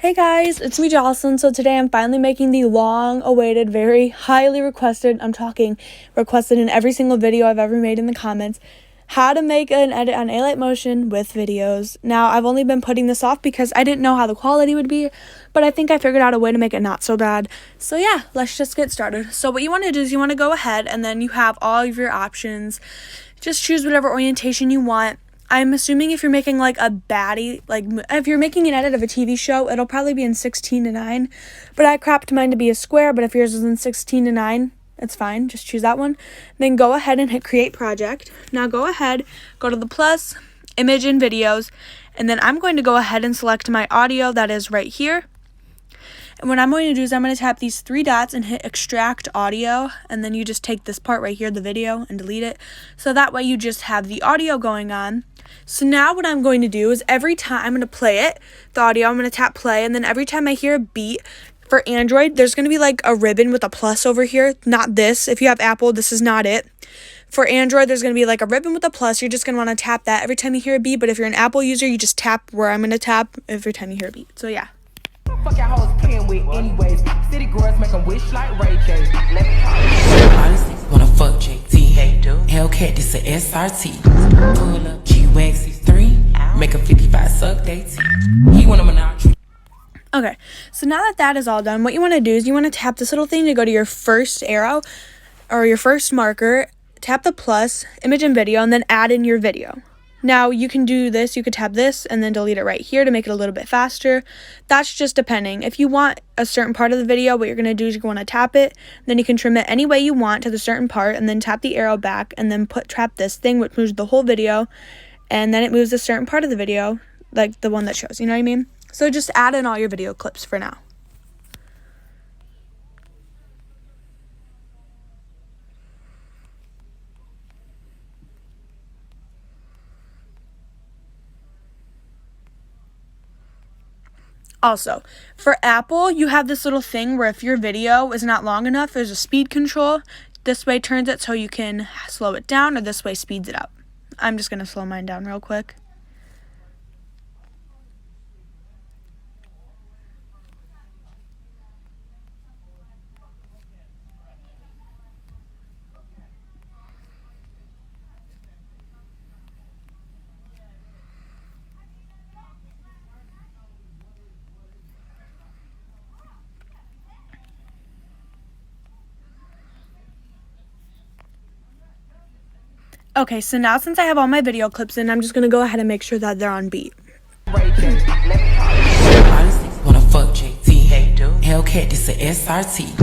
Hey guys, it's me Jocelyn. So today I'm finally making the long-awaited, very highly requested, I'm talking requested in every single video I've ever made in the comments, how to make an edit on Alight Motion with videos. Now, I've only been putting this off because I didn't know how the quality would be, but I think I figured out a way to make it not so bad. So yeah, let's just get started. So what you want to do is you want to go ahead and then you have all of your options. Just choose whatever orientation you want. I'm assuming if you're making like a baddie, like if you're making an edit of a TV show, it'll probably be in 16:9. But I cropped mine to be a square, but if yours is in 16:9, it's fine. Just choose that one. Then go ahead and hit create project. Now go ahead, go to the plus, image and videos, and then I'm going to go ahead and select my audio that is right here. And what I'm going to do is I'm going to tap these three dots and hit extract audio, and then you just take this part right here, the video, and delete it. So that way you just have the audio going on. So now what I'm going to do is every time I'm going to play it, the audio, I'm going to tap play, and then every time I hear a beat, for Android, there's going to be like a ribbon with a plus over here. Not this. If you have Apple, this is not it. For Android, there's going to be like a ribbon with a plus. You're just going to want to tap that every time you hear a beat, but if you're an Apple user, you just tap where I'm going to tap every time you hear a beat. So yeah. Fuck y'all hoes playing with anyways. City girls make them wish like Ray J. Let me honestly wanna fuck JT. Hey dude, Hellcat, this a SRT. Pull up 𝙬𝙤𝙧𝙧𝙖𝙬, make a 55 suck they teeth. He want a menage. Okay, so now that that is all done, what you want to do is you want to tap this little thing to go to your first arrow or your first marker, tap the plus, image and video, and then add in your video. Now, you can do this, you could tap this and then delete it right here to make it a little bit faster. That's just depending. If you want a certain part of the video, what you're going to do is you're going to tap it, then you can trim it any way you want to the certain part, and then tap the arrow back, and then tap this thing, which moves the whole video, and then it moves a certain part of the video, like the one that shows, you know what I mean? So just add in all your video clips for now. Also, for Apple, you have this little thing where if your video is not long enough, there's a speed control. This way turns it so you can slow it down, or this way speeds it up. I'm just going to slow mine down real quick. Okay, so now since I have all my video clips in, I'm just going to go ahead and make sure that they're on beat. Honestly wanna fuck JT. Hey dude, Hellcat, this a SRT.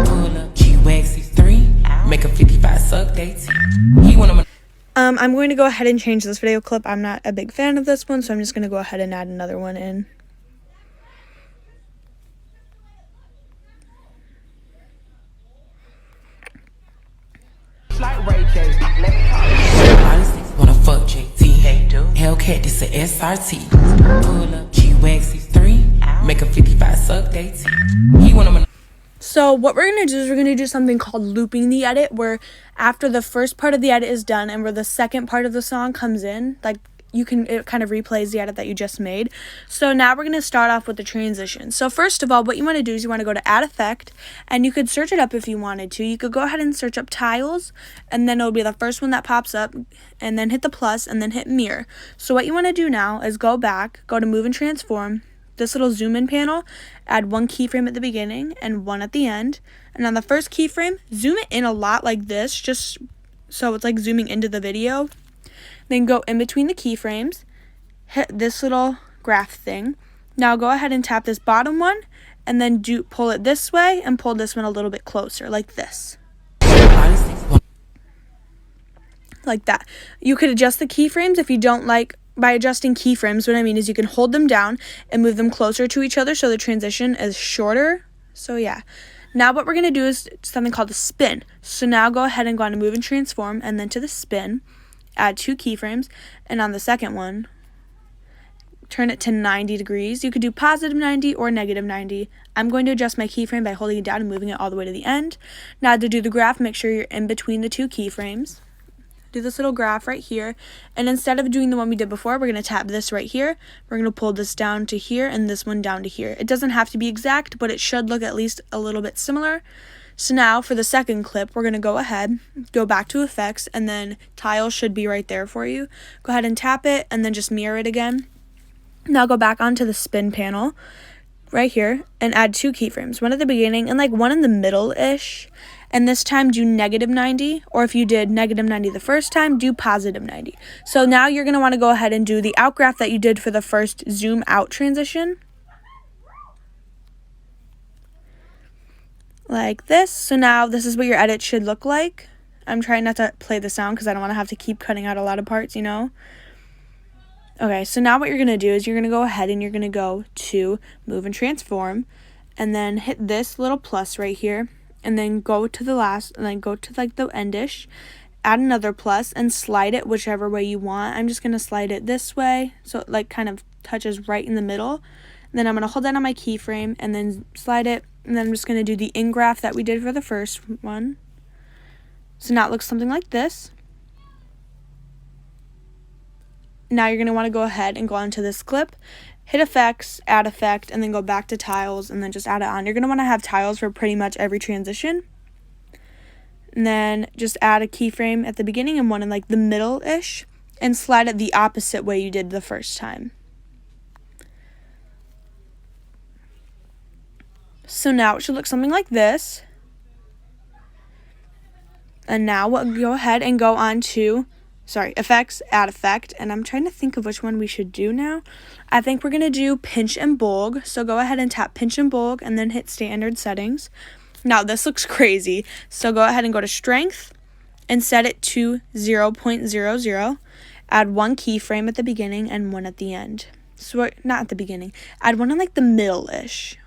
Pull up 𝙬𝙬𝙧𝙧𝙬, make a 55 suck they teeth. He want a I'm going to go ahead and change this video clip. I'm not a big fan of this one, so I'm just going to go ahead and add another one in. like Ray J. honestly wanna fuck JT. Hey dude, Hellcat, this a SRT. Pull up 𝙬𝙬𝙧𝙧𝙬, make a 55 suck they teeth. He want a So what we're going to do is we're going to do something called looping the edit, where after the first part of the edit is done and where the second part of the song comes in, like it kind of replays the edit that you just made. So now we're going to start off with the transition. So first of all, what you want to do is you want to go to add effect, and you could search it up if you wanted to. You could go ahead and search up tiles, and then it'll be the first one that pops up, and then hit the plus and then hit mirror. So what you want to do now is go back, go to move and transform, this little zoom in panel, add one keyframe at the beginning and one at the end. And on the first keyframe, zoom it in a lot like this, just so it's like zooming into the video. Then go in between the keyframes, hit this little graph thing. Now go ahead and tap this bottom one, and then pull it this way and pull this one a little bit closer, like this. Like that. You could adjust the keyframes if you don't like. By adjusting keyframes, what I mean is you can hold them down and move them closer to each other so the transition is shorter. So yeah. Now what we're going to do is something called a spin. So now go ahead and go on to move and transform, and then to the spin. Add 2 keyframes, and on the second one, turn it to 90 degrees. You could do positive 90 or negative 90. I'm going to adjust my keyframe by holding it down and moving it all the way to the end. Now to do the graph, make sure you're in between the 2 keyframes. Do this little graph right here, and instead of doing the one we did before, we're going to tap this right here. We're going to pull this down to here and this one down to here. It doesn't have to be exact, but it should look at least a little bit similar. So now for the second clip, we're going to go ahead, go back to effects, and then tiles should be right there for you. Go ahead and tap it and then just mirror it again. Now go back onto the spin panel right here and add 2 keyframes, one at the beginning and like one in the middle-ish. And this time do negative 90, or if you did negative 90 the first time, do positive 90. So now you're going to want to go ahead and do the out graph that you did for the first zoom out transition. Like this. So now this is what your edit should look like. I'm trying not to play the sound because I don't want to have to keep cutting out a lot of parts, you know. Okay, so now what you're going to do is you're going to go ahead and you're going to go to move and transform, and then hit this little plus right here, and then go to the last, and then go to like the endish, add another plus, and slide it whichever way you want. I'm just going to slide it this way, so it like kind of touches right in the middle. And then I'm going to hold that on my keyframe, and then slide it, and then I'm just going to do the in graph that we did for the first one. So now it looks something like this. Now you're going to want to go ahead and go onto this clip, hit effects, add effect, and then go back to tiles, and then just add it on. You're going to want to have tiles for pretty much every transition. And then just add a keyframe at the beginning and one in like the middle-ish, and slide it the opposite way you did the first time. So now it should look something like this. And now we'll go ahead and go on to effects, add effect, and I'm trying to think of which one we should do now. I think we're going to do pinch and bulge. So go ahead and tap pinch and bulge and then hit standard settings. Now this looks crazy. So go ahead and go to strength and set it to 0.00. Add 1 keyframe at the beginning and 1 at the end. So not at the beginning. Add 1 in like the middle-ish.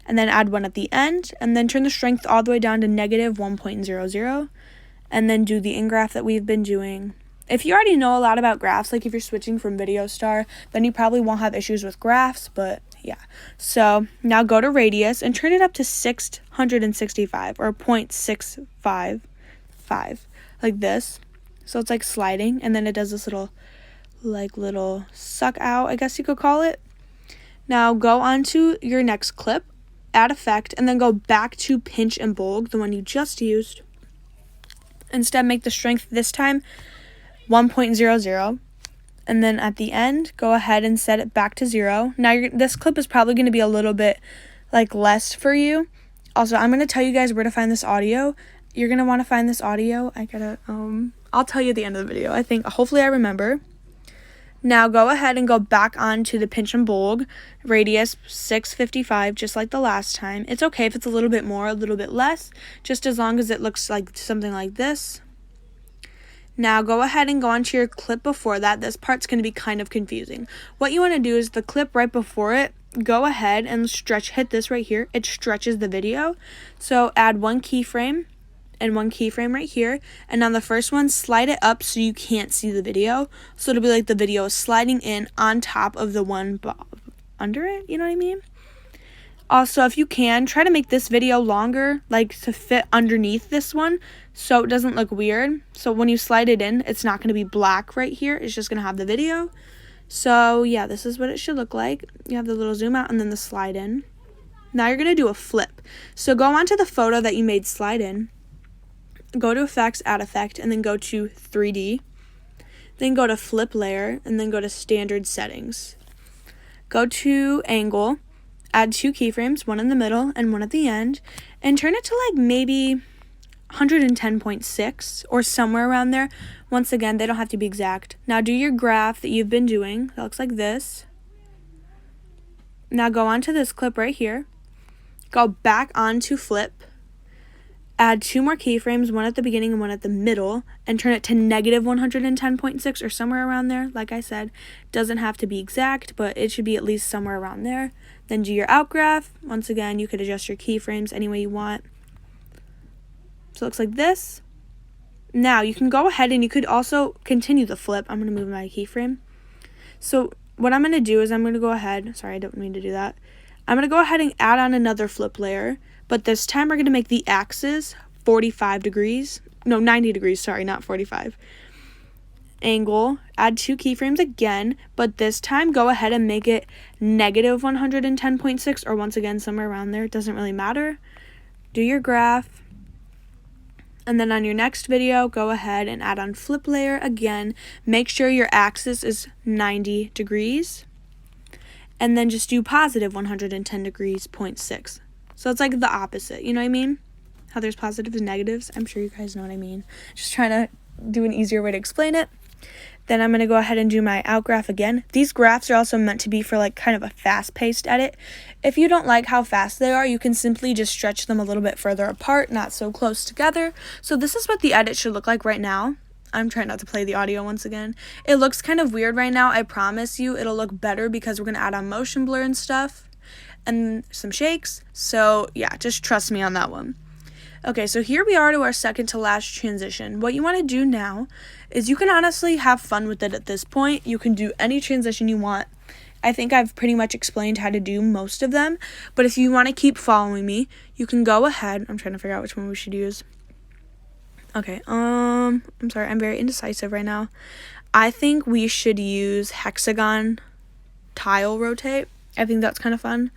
And then add 1 at the end, and then turn the strength all the way down to negative 1.00. And then do the in graph that we've been doing. If you already know a lot about graphs, like if you're switching from VideoStar, then you probably won't have issues with graphs, but yeah. So now go to radius and turn it up to 665 or 0.655, like this. So it's like sliding, and then it does this little suck out, I guess you could call it. Now go on to your next clip, add effect, and then go back to pinch and bulge, the one you just used. Instead, make the strength this time 1.00, and then at the end, go ahead and set it back to 0. Now, this clip is probably going to be a little bit less for you. Also, I'm going to tell you guys where to find this audio. You're going to want to find this audio. I'll tell you at the end of the video. Hopefully I remember. Now go ahead and go back onto the pinch and bulge, radius 655, just like the last time. It's okay if it's a little bit more, a little bit less, just as long as it looks like something like this. Now go ahead and go onto your clip before that. This part's going to be kind of confusing. What you want to do is the clip right before it, go ahead and hit this right here. It stretches the video. So add 1 keyframe. And 1 keyframe right here, and on the first one, slide it up so you can't see the video, so it'll be like the video is sliding in on top of the one under it, you know what I mean? Also, if you can, try to make this video longer, to fit underneath this one, so it doesn't look weird. So when you slide it in, it's not going to be black right here, it's just going to have the video. So yeah, this is what it should look like. You have the little zoom out and then the slide in. Now you're going to do a flip. So go onto the photo that you made slide in. Go to effects, add effect, and then go to 3D. Then go to flip layer, and then go to standard settings. Go to angle, add 2 keyframes, 1 in the middle and 1 at the end, and turn it to maybe 110.6 or somewhere around there. Once again, they don't have to be exact. Now do your graph that you've been doing. That looks like this. Now go on to this clip right here. Go back onto flip. add 2 more keyframes, one at the beginning and one at the middle, and turn it to negative 110.6 or somewhere around there. Like I said, doesn't have to be exact, but it should be at least somewhere around there. Then do your out graph. Once again, you could adjust your keyframes any way you want. So it looks like this. Now you can go ahead and you could also continue the flip. I'm going to move my keyframe. So what I'm going to do is I'm going to go ahead. Sorry, I don't mean to do that. I'm going to go ahead and add on another flip layer. But this time we're going to make the axis 45 degrees. No, 90 degrees. Sorry, not 45. Angle. Add 2 keyframes again. But this time go ahead and make it negative 110.6 or once again somewhere around there. It doesn't really matter. Do your graph. And then on your next video, go ahead and add on flip layer again. Make sure your axis is 90 degrees. And then just do positive 110 degrees, 0.6. So it's like the opposite, you know what I mean? How there's positives and negatives. I'm sure you guys know what I mean. Just trying to do an easier way to explain it. Then I'm going to go ahead and do my out graph again. These graphs are also meant to be for like kind of a fast-paced edit. If you don't like how fast they are, you can simply just stretch them a little bit further apart, not so close together. So this is what the edit should look like right now. I'm trying not to play the audio once again. It looks kind of weird right now. I promise you it'll look better because we're going to add on motion blur and stuff and some shakes. So yeah, just trust me on that one. Okay, so here we are to our second to last transition. What you want to do now is you can honestly have fun with it at this point. You can do any transition you want. I think I've pretty much explained how to do most of them, but if you want to keep following me, you can go ahead. I'm trying to figure out which one we should use. Okay, I'm sorry, I'm very indecisive right now. I think we should use Hexagon tile rotate. I think that's kind of fun.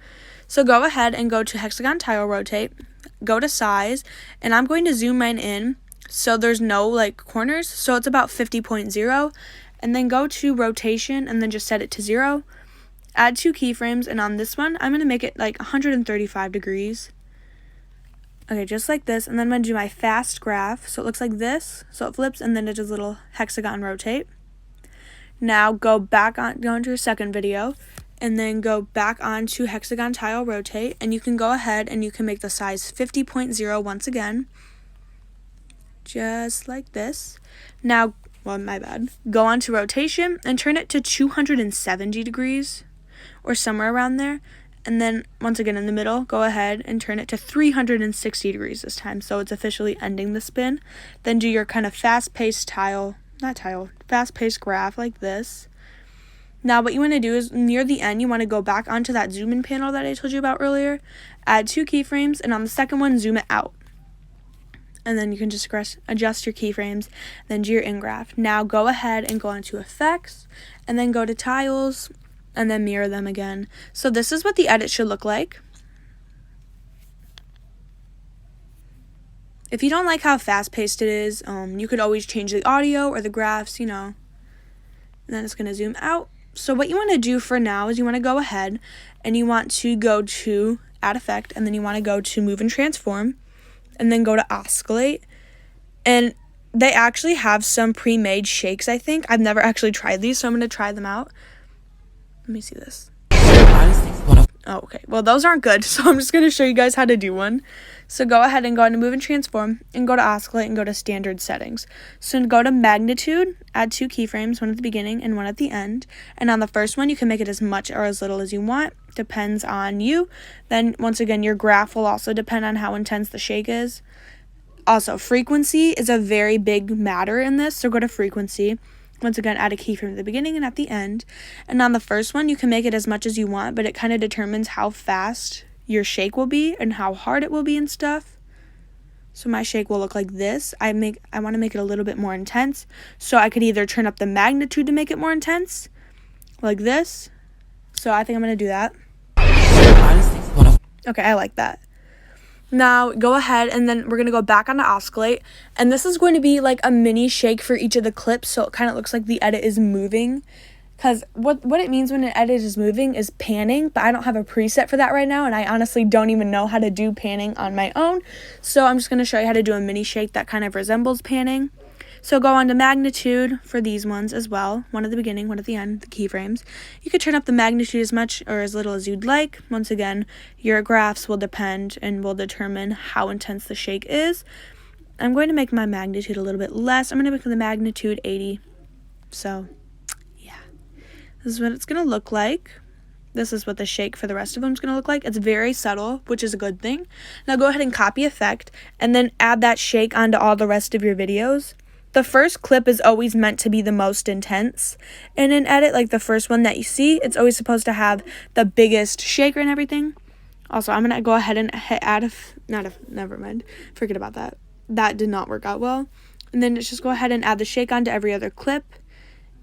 So go ahead and go to Hexagon tile rotate. Go to size, and I'm going to zoom mine in so there's no like corners, so it's about 50.0, and then go to rotation and then just set it to 0. Add 2 keyframes, and on this one I'm going to make it like 135 degrees. Okay, just like this, and then I'm going to do my fast graph so it looks like this, so it flips and then it does a little hexagon rotate. Now go into your second video and then go back onto Hexagon tile rotate, and you can go ahead and you can make the size 50.0 once again, just like this. Now, well, my bad. Go on to rotation and turn it to 270 degrees or somewhere around there, and then once again in the middle, go ahead and turn it to 360 degrees this time, so it's officially ending the spin. Then do your kind of fast-paced fast-paced graph like this. Now what you want to do is near the end, you want to go back onto that zoom in panel that I told you about earlier, add 2 keyframes, and on the second one, zoom it out. And then you can just adjust your keyframes, then do your in graph. Now go ahead and go onto effects, and then go to tiles, and then mirror them again. So this is what the edit should look like. If you don't like how fast-paced it is, you could always change the audio or the graphs, you know. And then it's going to zoom out. So what you want to do for now is you want to go ahead and you want to go to add effect, and then you want to go to move and transform, and then go to oscillate. And they actually have some pre-made shakes, I think. I've never actually tried these, so I'm going to try them out. Let me see this. Oh, okay. Well, those aren't good, so I'm just going to show you guys how to do one. So go ahead and go into move and transform, and go to oscillate, and go to standard settings. So go to magnitude, add 2 keyframes, one at the beginning and one at the end. And on the first one, you can make it as much or as little as you want. Depends on you. Then once again, your graph will also depend on how intense the shake is. Also, frequency is a very big matter in this, so go to frequency. Once again, add a keyframe at the beginning and at the end. And on the first one, you can make it as much as you want, but it kind of determines how fast your shake will be and how hard it will be and stuff. So my shake will look like this. I want to make it a little bit more intense, so I could either turn up the magnitude to make it more intense, like this. So I think I'm going to do that. Okay, I like that. Now go ahead, and then we're going to go back onto oscillate, and this is going to be like a mini shake for each of the clips, so it kind of looks like the edit is moving, because what it means when an edit is moving is panning, but I don't have a preset for that right now, and I honestly don't even know how to do panning on my own, so I'm just going to show you how to do a mini shake that kind of resembles panning. So go on to magnitude for these ones as well. One at the beginning, one at the end, the keyframes. You could turn up the magnitude as much or as little as you'd like. Once again, your graphs will depend and will determine how intense the shake is. I'm going to make my magnitude a little bit less. I'm going to make the magnitude 80. So, yeah. This is what it's going to look like. This is what the shake for the rest of them is going to look like. It's very subtle, which is a good thing. Now go ahead and copy effect and then add that shake onto all the rest of your videos. The first clip is always meant to be the most intense in an edit. Like the first one that you see, it's always supposed to have the biggest shaker and everything. Also, I'm going to go ahead and add never mind. Forget about that. That did not work out well. And then just go ahead and add the shake onto every other clip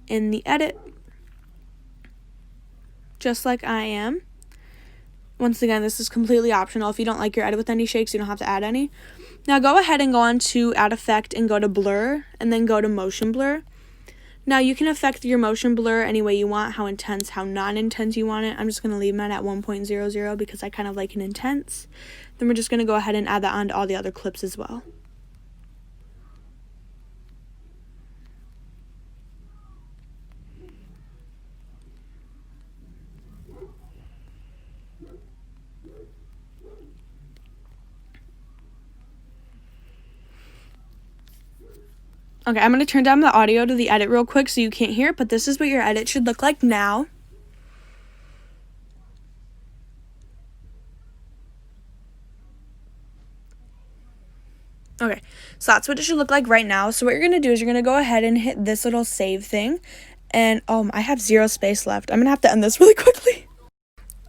in the edit. Just like I am. Once again, this is completely optional. If you don't like your edit with any shakes, you don't have to add any. Now go ahead and go on to add effect and go to blur and then go to motion blur. Now you can affect your motion blur any way you want, how intense, how non-intense you want it. I'm just going to leave mine at 1.00 because I kind of like it intense. Then we're just going to go ahead and add that onto all the other clips as well. Okay, I'm going to turn down the audio to the edit real quick so you can't hear it, but this is what your edit should look like now. Okay, so that's what it should look like right now. So what you're going to do is you're going to go ahead and hit this little save thing. And, I have 0 space left. I'm going to have to end this really quickly.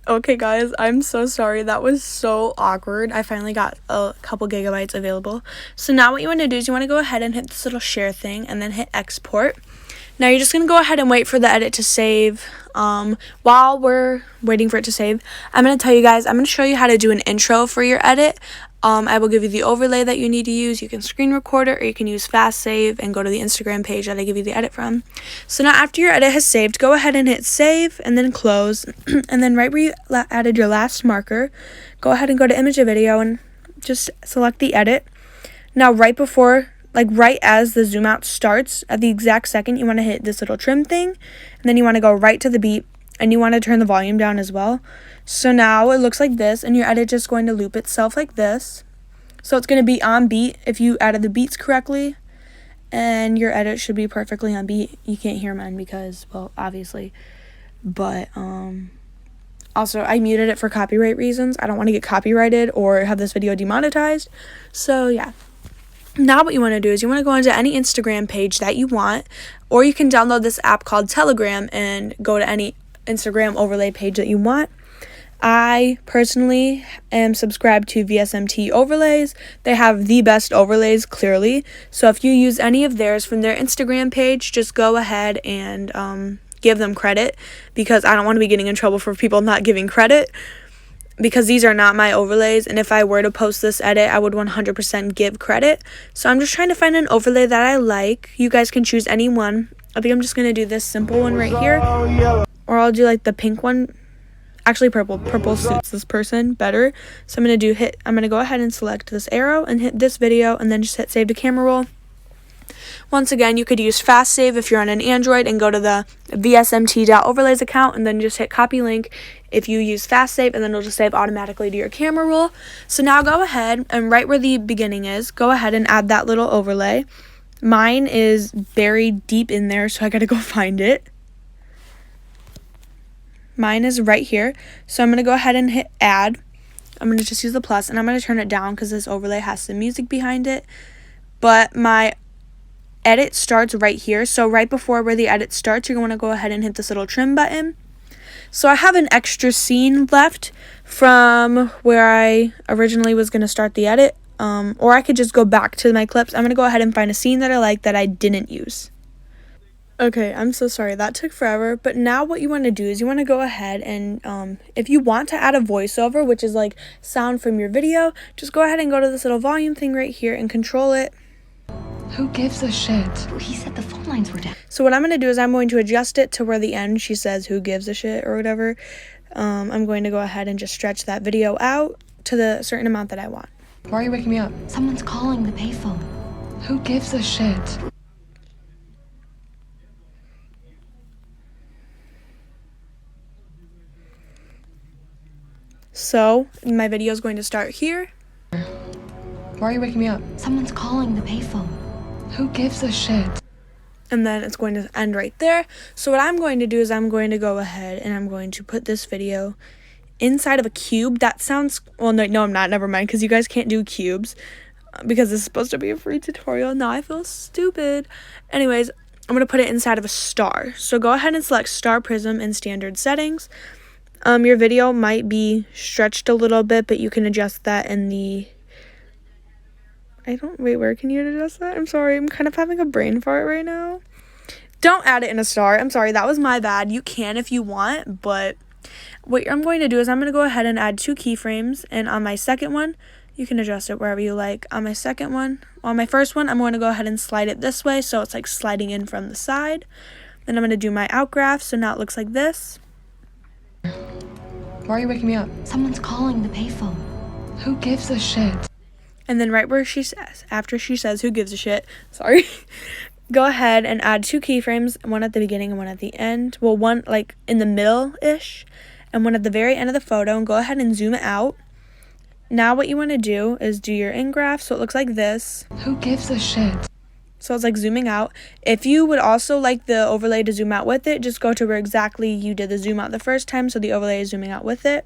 Okay, guys, I'm so sorry. That was so awkward. I finally got a couple gigabytes available. So now what you want to do is you want to go ahead and hit this little share thing and then hit export. Now you're just going to go ahead and wait for the edit to save. While we're waiting for it to save, I'm going to tell you guys, I'm going to show you how to do an intro for your edit. I will give you the overlay that you need to use. You can screen record it or you can use fast save and go to the Instagram page that I give you the edit from. So now after your edit has saved, go ahead and hit save and then close. And then right where you added your last marker, go ahead and go to image of video and just select the edit. Now right as the zoom out starts, at the exact second, you want to hit this little trim thing. And then you want to go right to the beat and you want to turn the volume down as well. So now it looks like this, and your edit just going to loop itself like this. So it's going to be on beat if you added the beats correctly, and your edit should be perfectly on beat. You can't hear mine because, well, obviously, but also I muted it for copyright reasons. I don't want to get copyrighted or have this video demonetized. So yeah. Now what you want to do is you want to go onto any Instagram page that you want, or you can download this app called Telegram and go to any Instagram overlay page that you want. I personally am subscribed to VSMT overlays. They have the best overlays, clearly. So if you use any of theirs from their Instagram page, just go ahead and give them credit, because I don't want to be getting in trouble for people not giving credit, because these are not my overlays, and if I were to post this edit, I would 100% give credit. So I'm just trying to find an overlay that I like. You guys can choose any one. I think I'm just going to do this simple one right here, or I'll do like the pink one. Actually, purple suits this person better. So I'm going to go ahead and select this arrow and hit this video and then just hit save to camera roll. Once again, you could use fast save if you're on an Android and go to the vsmt.overlays account and then just hit copy link if you use fast save, and then it'll just save automatically to your camera roll. So now go ahead and right where the beginning is, go ahead and add that little overlay. Mine is buried deep in there, so I got to go find it. Mine is right here, so I'm going to go ahead and hit add. I'm going to just use the plus, and I'm going to turn it down because this overlay has some music behind it. But my edit starts right here, so right before where the edit starts, you're going to go ahead and hit this little trim button. So I have an extra scene left from where I originally was going to start the edit, or I could just go back to my clips. I'm going to go ahead and find a scene that I like that I didn't use. Okay, I'm so sorry. That took forever. But now what you want to do is you want to go ahead and if you want to add a voiceover, which is like sound from your video, just go ahead and go to this little volume thing right here and control it. Who gives a shit? He said the phone lines were down. So what I'm going to do is I'm going to adjust it to where the end she says who gives a shit or whatever. I'm going to go ahead and just stretch that video out to the certain amount that I want. Why are you waking me up? Someone's calling the payphone. Who gives a shit? So my video is going to start here. Why are you waking me up? Someone's calling the payphone. Who gives a shit? And then it's going to end right there. So what I'm going to do is I'm going to go ahead and I'm going to put this video inside of a cube. That sounds, well, no, I'm not. Never mind, because you guys can't do cubes because this is supposed to be a free tutorial. Now I feel stupid. Anyways, I'm going to put it inside of a star. So go ahead and select star prism in standard settings. Your video might be stretched a little bit, but you can adjust that in the... where can you adjust that? I'm sorry, I'm kind of having a brain fart right now. Don't add it in a star. I'm sorry, that was my bad. You can if you want, but what I'm going to do is I'm going to go ahead and add 2 keyframes, and on my second one, you can adjust it wherever you like. On my first one, I'm going to go ahead and slide it this way, so it's like sliding in from the side. Then I'm going to do my outgraph, so now it looks like this. Why are you waking me up? Someone's calling the payphone. Who gives a shit? And then right where she says, after she says who gives a shit, sorry, go ahead and add 2 keyframes, one at the beginning and one at the end. Well, one like in the middle-ish and one at the very end of the photo, and go ahead and zoom it out. Now what you want to do is do your in-graph, so it looks like this. Who gives a shit? So it's like zooming out. If you would also like the overlay to zoom out with it, just go to where exactly you did the zoom out the first time, so the overlay is zooming out with it.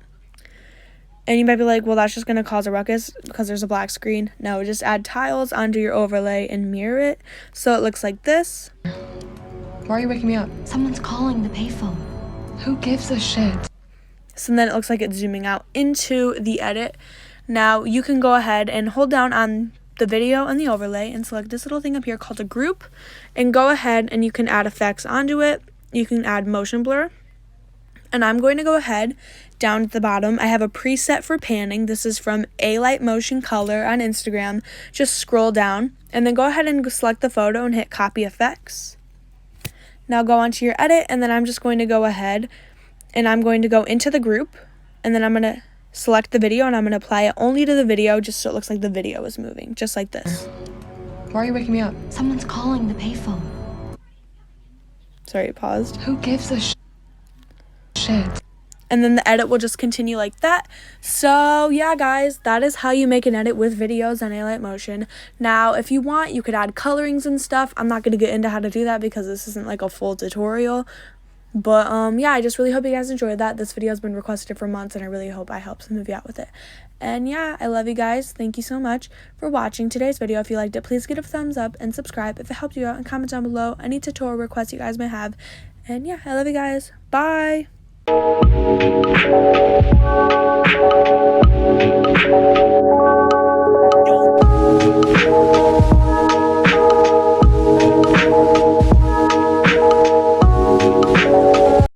And you might be like, well, that's just going to cause a ruckus because there's a black screen. No, just add tiles onto your overlay and mirror it so it looks like this. Why are you waking me up? Someone's calling the payphone. Who gives a shit? So then it looks like it's zooming out into the edit. Now you can go ahead and hold down on the video and the overlay and select this little thing up here called a group, and go ahead and you can add effects onto it. You can add motion blur, and I'm going to go ahead down at the bottom. I have a preset for panning. This is from alight motion color on Instagram. Just scroll down and then go ahead and select the photo and hit copy effects. Now go onto your edit, and then I'm just going to go ahead and I'm going to go into the group, and then I'm going to select the video and I'm going to apply it only to the video just so it looks like the video is moving, just like this. Why are you waking me up? Someone's calling the payphone. Sorry, it paused. Who gives a shit? And then the edit will just continue like that. So yeah, guys, that is how you make an edit with videos on Alight Motion. Now, if you want, you could add colorings and stuff. I'm not going to get into how to do that because this isn't like a full tutorial. But yeah, I just really hope you guys enjoyed that. This video has been requested for months, and I really hope I helped some of you out with it. And yeah, I love you guys. Thank you so much for watching today's video. If you liked it, please give it a thumbs up and subscribe if it helped you out, and comment down below any tutorial requests you guys may have. And yeah, I love you guys. Bye.